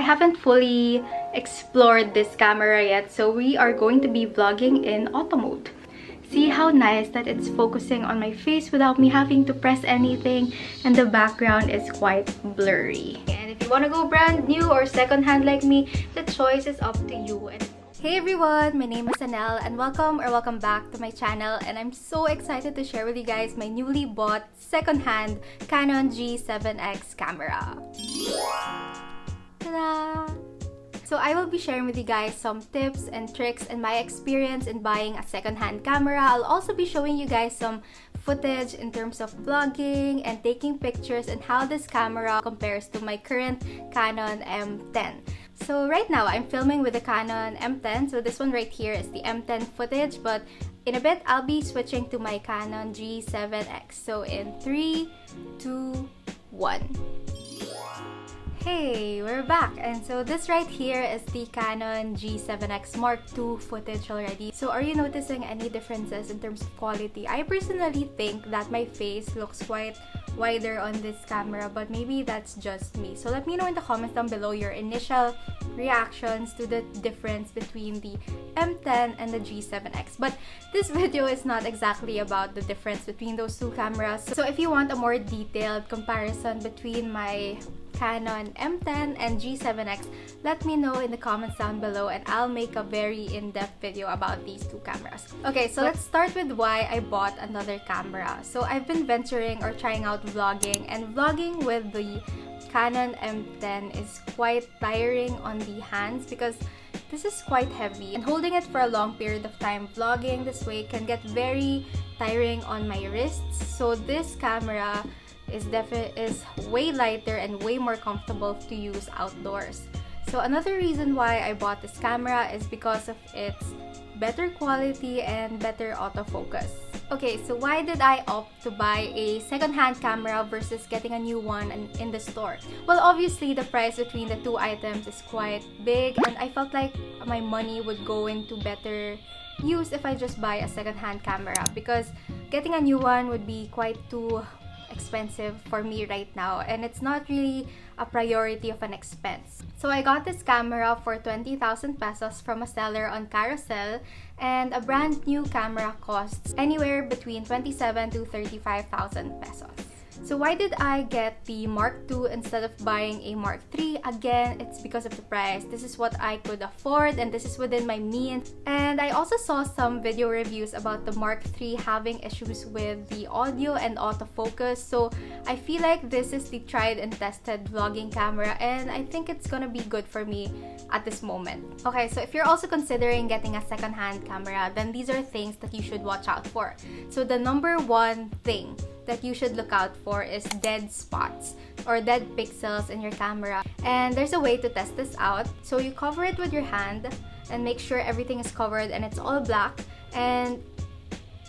haven't fully explored this camera yet, so we are going to be vlogging in auto mode. See how nice that it's focusing on my face without me having to press anything, and the background is quite blurry. And if you want to go brand new or secondhand like me, the choice is up to you. Hey everyone, my name is Annelle and welcome back to my channel, and I'm so excited to share with you guys my newly bought secondhand Canon G7X camera. Ta-da! So I will be sharing with you guys some tips and tricks and my experience in buying a secondhand camera. I'll also be showing you guys some footage in terms of vlogging and taking pictures and how this camera compares to my current Canon M10. So right now, I'm filming with the Canon M10. So this one right here is the M10 footage, but in a bit, I'll be switching to my Canon G7X. So in 3, 2, 1. Hey, we're back! And so this right here is the Canon G7X Mark II footage already. So are you noticing any differences in terms of quality? I personally think that my face looks quite wider on this camera, but maybe that's just me. So let me know in the comments down below your initial reactions to the difference between the M10 and the G7X. But this video is not exactly about the difference between those two cameras. So if you want a more detailed comparison between my Canon M10 and G7X, let me know in the comments down below and I'll make a very in-depth video about these two cameras. Okay, so let's start with why I bought another camera. So I've been venturing or trying out vlogging, and vlogging with the Canon M10 is quite tiring on the hands because this is quite heavy, and holding it for a long period of time vlogging this way can get very tiring on my wrists. So this camera is way lighter and way more comfortable to use outdoors. So another reason why I bought this camera is because of its better quality and better autofocus. Okay, so why did I opt to buy a second-hand camera versus getting a new one in the store? Well, obviously the price between the two items is quite big, and I felt like my money would go into better use if I just buy a second-hand camera, because getting a new one would be quite too expensive for me right now, and it's not really a priority of an expense. So I got this camera for 20,000 pesos from a seller on Carousel, and a brand new camera costs anywhere between 27 to 35,000 pesos. So why did I get the Mark II instead of buying a Mark III? Again, it's because of the price. This is what I could afford and this is within my means. And I also saw some video reviews about the Mark III having issues with the audio and autofocus. So I feel like this is the tried and tested vlogging camera, and I think it's gonna be good for me at this moment. Okay, so if you're also considering getting a second-hand camera, then these are things that you should watch out for. So the number one thing that you should look out for is dead spots or dead pixels in your camera. And there's a way to test this out. So you cover it with your hand and make sure everything is covered and it's all black, and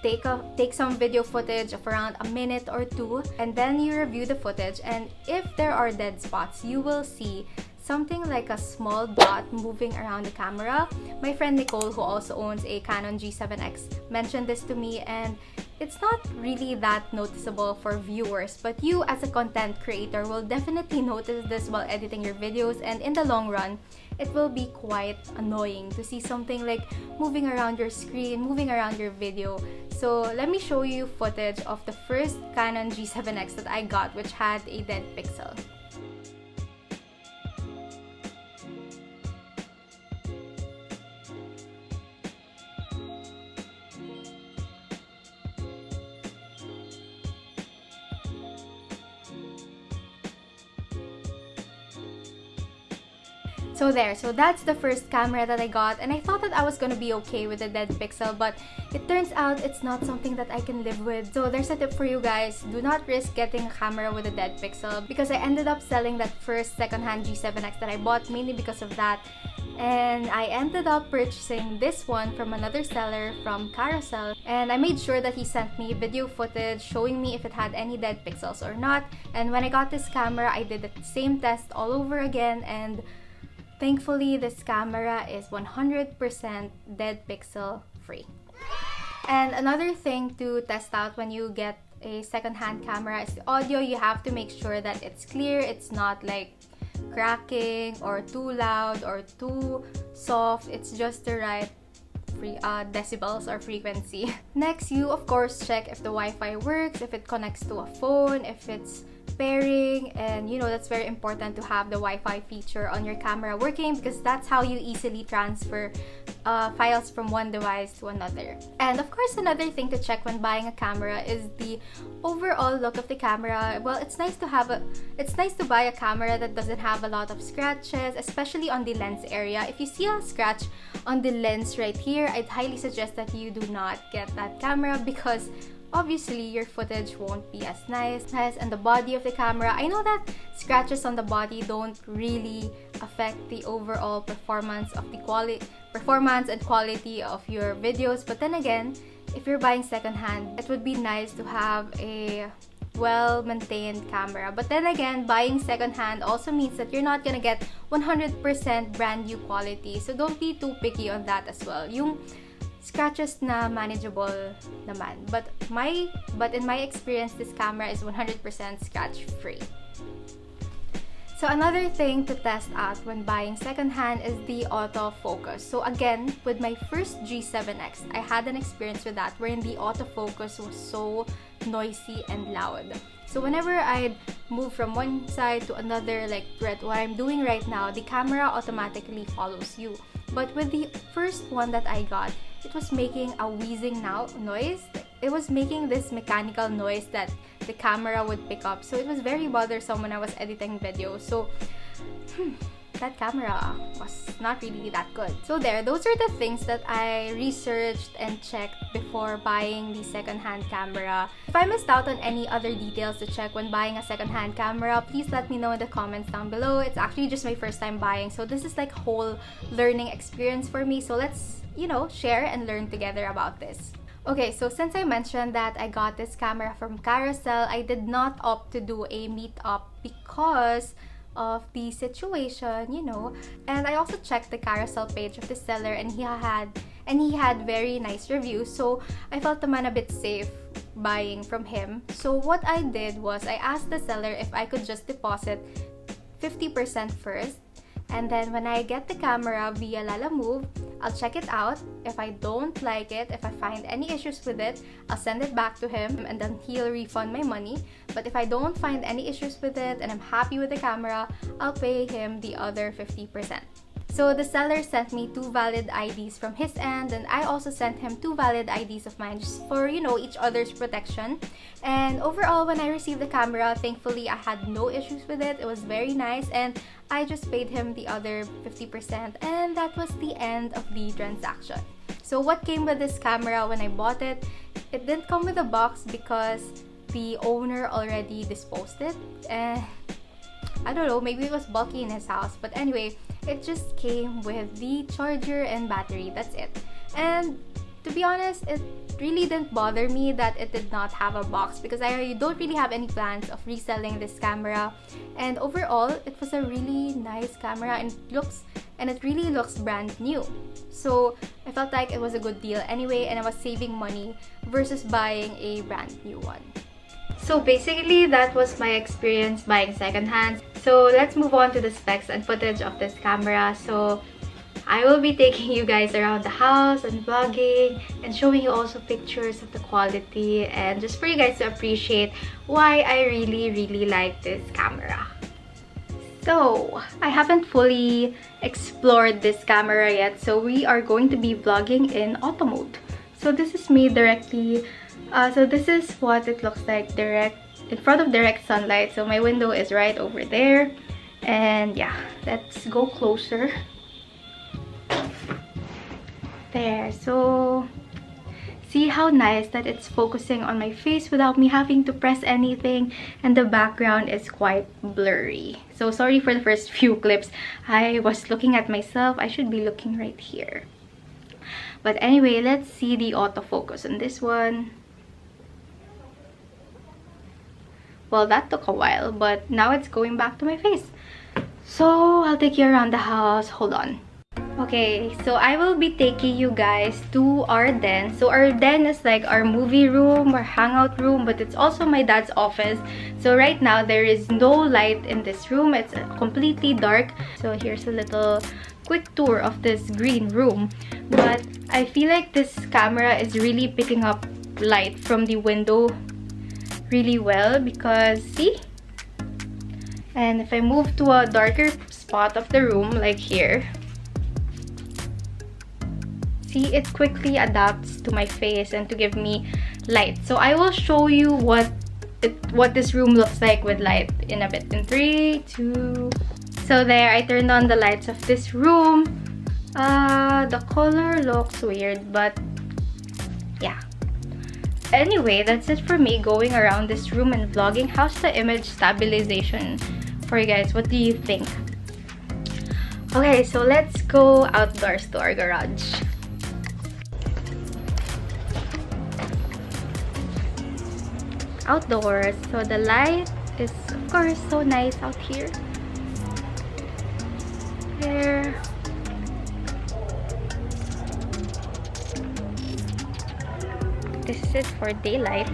take some video footage of around a minute or two, and then you review the footage, and if there are dead spots, you will see something like a small dot moving around the camera. My friend Nicole, who also owns a Canon G7X, mentioned this to me, and it's not really that noticeable for viewers, but you as a content creator will definitely notice this while editing your videos, and in the long run, it will be quite annoying to see something like moving around your screen, moving around your video. So let me show you footage of the first Canon G7X that I got, which had a dead pixel. So that's the first camera that I got, and I thought that I was gonna be okay with the dead pixel, but it turns out it's not something that I can live with. So there's a tip for you guys: do not risk getting a camera with a dead pixel, because I ended up selling that first secondhand G7X that I bought mainly because of that. And I ended up purchasing this one from another seller from Carousel, and I made sure that he sent me video footage showing me if it had any dead pixels or not. And when I got this camera, I did the same test all over again, and thankfully this camera is 100% dead pixel free. And another thing to test out when you get a second-hand camera is the audio. You have to make sure that it's clear, it's not like cracking or too loud or too soft. It's just the right decibels or frequency. Next, you of course check if the Wi-Fi works, if it connects to a phone, if it's pairing, and you know that's very important to have the Wi-Fi feature on your camera working, because that's how you easily transfer files from one device to another. And of course, another thing to check when buying a camera is the overall look of the camera. Well, it's nice to buy a camera that doesn't have a lot of scratches, especially on the lens area. If you see a scratch on the lens right here, I'd highly suggest that you do not get that camera, because obviously your footage won't be as nice. And the body of the camera, I know that scratches on the body don't really affect the overall performance and quality of your videos, but then again, if you're buying secondhand, it would be nice to have a well-maintained camera. But then again, buying secondhand also means that you're not gonna get 100% brand new quality, so don't be too picky on that as well. Yung scratches na manageable naman. But in my experience, this camera is 100% scratch free. So another thing to test out when buying secondhand is the autofocus. So again, with my first G7X, I had an experience with that wherein the autofocus was so noisy and loud. So whenever I'd move from one side to another, like what I'm doing right now, the camera automatically follows you. But with the first one that I got, it was making a wheezing noise. It was making this mechanical noise that the camera would pick up. So it was very bothersome when I was editing videos. So that camera was not really that good. So those are the things that I researched and checked before buying the secondhand camera. If I missed out on any other details to check when buying a secondhand camera, please let me know in the comments down below. It's actually just my first time buying, so this is like a whole learning experience for me. So let's, share and learn together about this. Okay, so since I mentioned that I got this camera from Carousel, I did not opt to do a meetup because of the situation, and I also checked the Carousel page of the seller, and he had very nice reviews, so I felt naman a bit safe buying from him. So what I did was I asked the seller if I could just deposit 50% first, and then when I get the camera via Lalamove, I'll check it out. If I don't like it, if I find any issues with it, I'll send it back to him and then he'll refund my money. But if I don't find any issues with it and I'm happy with the camera, I'll pay him the other 50%. So the seller sent me 2 valid IDs from his end, and I also sent him 2 valid IDs of mine just for, each other's protection. And overall, when I received the camera, thankfully I had no issues with it. It was very nice, and I just paid him the other 50%, and that was the end of the transaction. So what came with this camera when I bought it? It didn't come with a box because the owner already disposed it, and I don't know, maybe it was bulky in his house, but anyway, it just came with the charger and battery. That's it. And to be honest, it really didn't bother me that it did not have a box, because I don't really have any plans of reselling this camera. And overall, it was a really nice camera, and it really looks brand new. So I felt like it was a good deal anyway, and I was saving money versus buying a brand new one. So basically, that was my experience buying secondhand. So let's move on to the specs and footage of this camera. So I will be taking you guys around the house and vlogging and showing you also pictures of the quality, and just for you guys to appreciate why I really like this camera. So I haven't fully explored this camera yet, so we are going to be vlogging in auto mode. So this is me directly. So this is what it looks like in front of direct sunlight. So my window is right over there, and yeah, let's go closer. There, so see how nice that it's focusing on my face without me having to press anything, and the background is quite blurry. So sorry for the first few clips. I was looking at myself. I should be looking right here. But anyway, let's see the autofocus on this one. Well, that took a while, but now it's going back to my face. So I'll take you around the house. Hold on. Okay, so I will be taking you guys to our den. So our den is like our movie room or hangout room, but it's also my dad's office. So right now there is no light in this room. It's completely dark. So here's a little quick tour of this green room. But I feel like this camera is really picking up light from the window really well, because see? And if I move to a darker spot of the room, like here, see, it quickly adapts to my face and to give me light. So I will show you what this room looks like with light in a bit. In 3, 2... So there, I turned on the lights of this room. The color looks weird, but yeah. Anyway, that's it for me going around this room and vlogging. How's the image stabilization for you guys? What do you think? Okay, so let's go outdoors to our garage. Outdoors, so the light is of course so nice out here. There. This is it for daylight.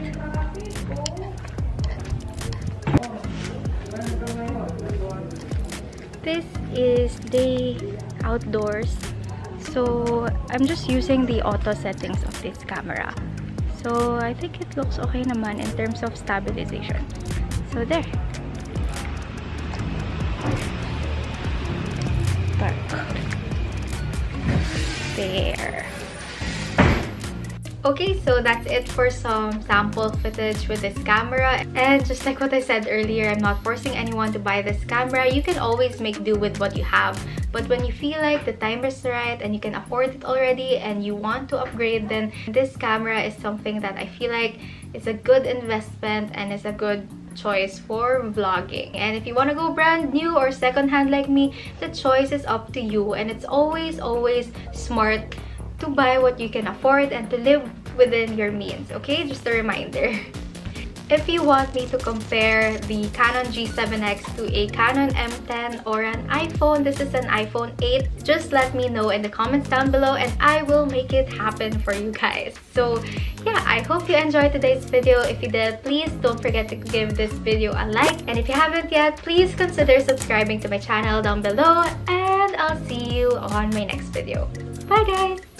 This is day outdoors. So I'm just using the auto settings of this camera. So I think it looks okay naman in terms of stabilization. So there. Dark. There. Okay, so that's it for some sample footage with this camera. And just like what I said earlier, I'm not forcing anyone to buy this camera. You can always make do with what you have. But when you feel like the time is right and you can afford it already and you want to upgrade, then this camera is something that I feel like is a good investment and is a good choice for vlogging. And if you want to go brand new or secondhand like me, the choice is up to you. And it's always smart to buy what you can afford and to live within your means, okay? Just a reminder. If you want me to compare the Canon G7X to a Canon M10 or an iPhone, this is an iPhone 8, just let me know in the comments down below and I will make it happen for you guys. So yeah, I hope you enjoyed today's video. If you did, please don't forget to give this video a like. And if you haven't yet, please consider subscribing to my channel down below. And I'll see you on my next video. Bye guys!